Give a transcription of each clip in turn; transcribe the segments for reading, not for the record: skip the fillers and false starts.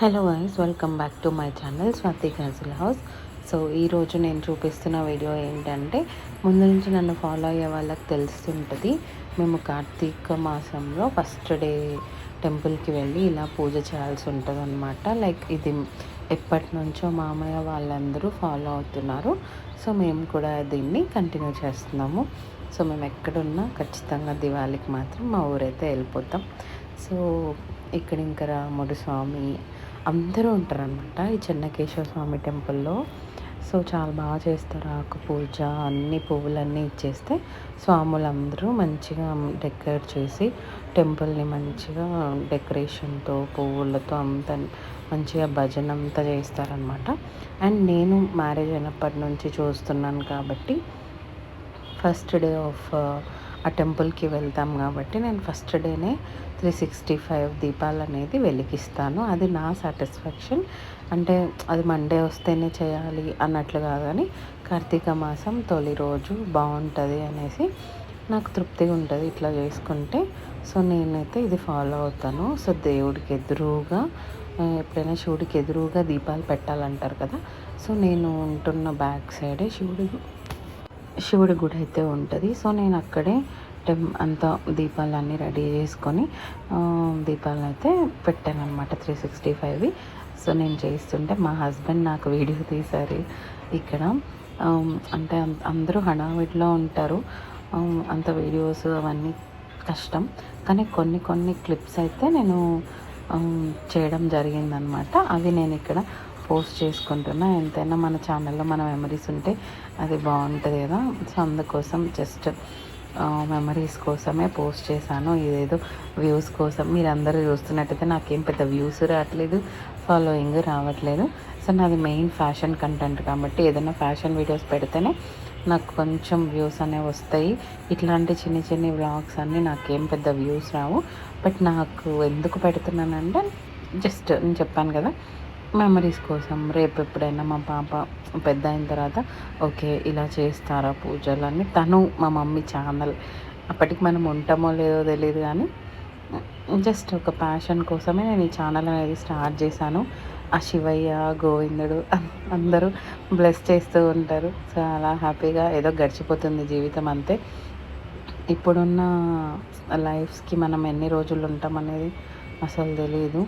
Hello guys, welcome back to my channel Swathi casual house. So ఈరోజు నేను చూపిస్తున్న video ఏంటంటే, ముందు నుంచి నన్ను ఫాలో అయ్యే వాళ్ళకి తెలుస్తుంటుంది. మేము కార్తీక మాసంలో ఫస్ట్ డే టెంపుల్కి వెళ్ళి ఇలా పూజ చేయాల్సి ఉంటుంది అనమాట. లైక్ ఇది ఎప్పటి నుంచో మామయ్య వాళ్ళందరూ ఫాలో అవుతున్నారు. సో మేము కూడా దీన్ని కంటిన్యూ చేస్తున్నాము. సో మేము ఎక్కడున్నా ఖచ్చితంగా దివాళీకి మాత్రం మా ఊరైతే వెళ్ళిపోతాం. సో ఇక్కడ ఇంకా రాముడు స్వామి అందరూ ఉంటారనమాట ఈ చెన్నకేశవ స్వామి టెంపుల్లో. సో చాలా బాగా చేస్తారు. ఆకు పూజ అన్ని పువ్వులన్నీ ఇచ్చేస్తే స్వాములందరూ మంచిగా డెకరేట్ చేసి టెంపుల్ని మంచిగా డెకరేషన్తో పువ్వులతో అంతా మంచిగా భజన అంతా చేస్తారనమాట. అండ్ నేను మ్యారేజ్ అయినప్పటి నుంచి చూస్తున్నాను కాబట్టి ఫస్ట్ డే ఆఫ్ ఆ టెంపుల్కి వెళ్తాం కాబట్టి నేను ఫస్ట్ డేనే 365 దీపాలు అనేది వెలిగిస్తాను. అది నా సాటిస్ఫాక్షన్. అంటే అది మండే వస్తేనే చేయాలి అన్నట్లు కాదని కార్తీక మాసం తొలి రోజు బాగుంటుంది అనేసి నాకు తృప్తిగా ఉంటుంది ఇట్లా చేసుకుంటే. సో నేనైతే ఇది ఫాలో అవుతాను. సో దేవుడికి ఎదురుగా ఎప్పుడైనా శివుడికి ఎదురుగా దీపాలు పెట్టాలంటారు కదా. సో నేను ఉంటున్న బ్యాక్ సైడే శివుడి గుడి అయితే ఉంటుంది. సో నేను అక్కడే అంతా దీపాలన్నీ రెడీ చేసుకొని దీపాలను అయితే పెట్టాను అనమాట 365. సో నేను చేస్తుంటే మా హస్బెండ్ నాకు వీడియో తీశారు ఇక్కడ. అంటే అందరూ హడావిడిలో ఉంటారు, అంత వీడియోస్ అవన్నీ కష్టం. కానీ కొన్ని క్లిప్స్ అయితే నేను చేయడం జరిగిందనమాట. అవి నేను ఇక్కడ పోస్ట్ చేసుకుంటున్నా. ఎంతైనా మన ఛానల్లో మన మెమరీస్ ఉంటే అది బాగుంటుంది కదా. సో అందుకోసం జస్ట్ మెమరీస్ కోసమే పోస్ట్ చేశాను. ఇదేదో వ్యూస్ కోసం మీరు అందరూ చూస్తున్నట్టయితే నాకేం పెద్ద వ్యూస్ రావట్లేదు, ఫాలోయింగ్ రావట్లేదు. సో నాది మెయిన్ ఫ్యాషన్ కంటెంట్ కాబట్టి ఏదైనా ఫ్యాషన్ వీడియోస్ పెడితేనే నాకు కొంచెం వ్యూస్ అనేవి వస్తాయి. ఇట్లాంటి చిన్ని వ్లాగ్స్ అన్నీ నాకేం పెద్ద వ్యూస్ రావు. బట్ నాకు ఎందుకు పెడుతున్నానంటే జస్ట్ నేను చెప్పాను కదా, మెమరీస్ కోసం. రేపు ఎప్పుడైనా మా పాప పెద్ద అయిన తర్వాత ఓకే ఇలా చేస్తారా పూజలు తను మా మమ్మీ ఛానల్ అప్పటికి మనం ఉంటామో లేదో తెలియదు, కానీ జస్ట్ ఒక ప్యాషన్ కోసమే నేను ఈ ఛానల్ అనేది స్టార్ట్ చేశాను. ఆ శివయ్య గోవిందుడు అందరూ బ్లెస్ చేస్తూ ఉంటారు. సో అలా హ్యాపీగా ఏదో గడిచిపోతుంది జీవితం అంతే. ఇప్పుడున్న లైఫ్స్కి మనం ఎన్ని రోజులు ఉంటాం అనేది అసలు తెలియదు.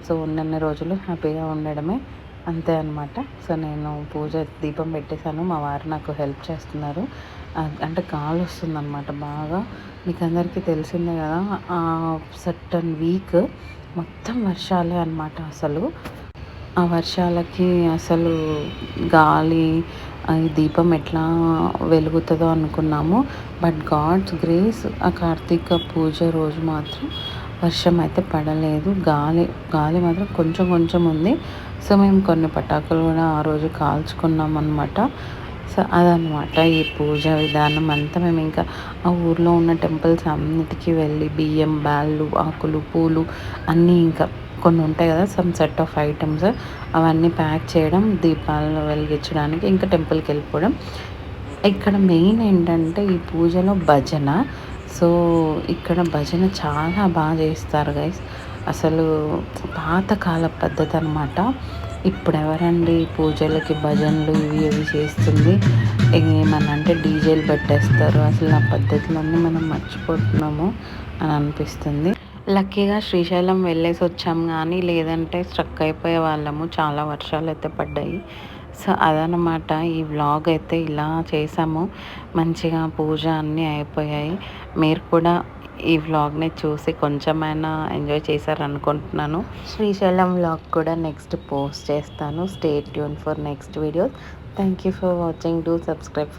సో ఉన్నన్ని రోజులు హ్యాపీగా ఉండడమే, అంతే అనమాట. సో నేను పూజ దీపం పెట్టేశాను. మా వారు నాకు హెల్ప్ చేస్తున్నారు. అంటే గాలి వస్తుందన్నమాట బాగా. మీకు అందరికీ తెలిసిందే కదా, సర్టన్ వీక్ మొత్తం వర్షాలే అనమాట. అసలు ఆ వర్షాలకి అసలు గాలి ఈ దీపం ఎట్లా వెలుగుతుందో అనుకున్నాము. బట్ గాడ్స్ గ్రేస్ ఆ కార్తీక పూజ రోజు మాత్రం వర్షం అయితే పడలేదు. గాలి మాత్రం కొంచెం ఉంది. సో మేము కొన్ని పటాకులు కూడా ఆ రోజు కాల్చుకున్నాం అనమాట. సో అదనమాట ఈ పూజ విధానం అంతా. మేము ఇంకా ఆ ఊర్లో ఉన్న టెంపుల్స్ అన్నిటికీ వెళ్ళి బియ్యం, బ్యాళ్ళు, ఆకులు, పూలు అన్నీ ఇంకా కొన్ని ఉంటాయి కదా, సమ్ సెట్ ఆఫ్ ఐటమ్స్, అవన్నీ ప్యాక్ చేయడం, దీపాలను వెలిగించడానికి ఇంకా టెంపుల్కి వెళ్ళిపోవడం. ఇక్కడ మెయిన్ ఏంటంటే ఈ పూజలో భజన. సో ఇక్కడ భజన చాలా బాగా చేస్తారు గైస్. అసలు పాతకాల పద్ధతి అనమాట. ఇప్పుడు ఎవరండి పూజలకి భజనలు ఇవి చేస్తుంది. ఏమన్నా అంటే డీజేలు పెట్టేస్తారు. అసలు ఆ పద్ధతులన్నీ మనం మర్చిపోతున్నాము అని అనిపిస్తుంది. లక్కీగా శ్రీశైలం వెళ్ళేసి వచ్చాము, కానీ లేదంటే స్ట్రక్ అయిపోయే వాళ్ళము. చాలా వర్షాలు అయితే పడ్డాయి. సో అదనమాట ఈ వ్లాగ్ అయితే ఇలా చేసాము. మంచిగా పూజ అన్నీ అయిపోయాయి. మీరు కూడా ఈ వ్లాగ్ని చూసి కొంచెమైనా ఎంజాయ్ చేశారనుకుంటున్నాను. శ్రీశైలం వ్లాగ్ కూడా నెక్స్ట్ పోస్ట్ చేస్తాను. Stay tune for next videos. Thank you for watching. Do subscribe.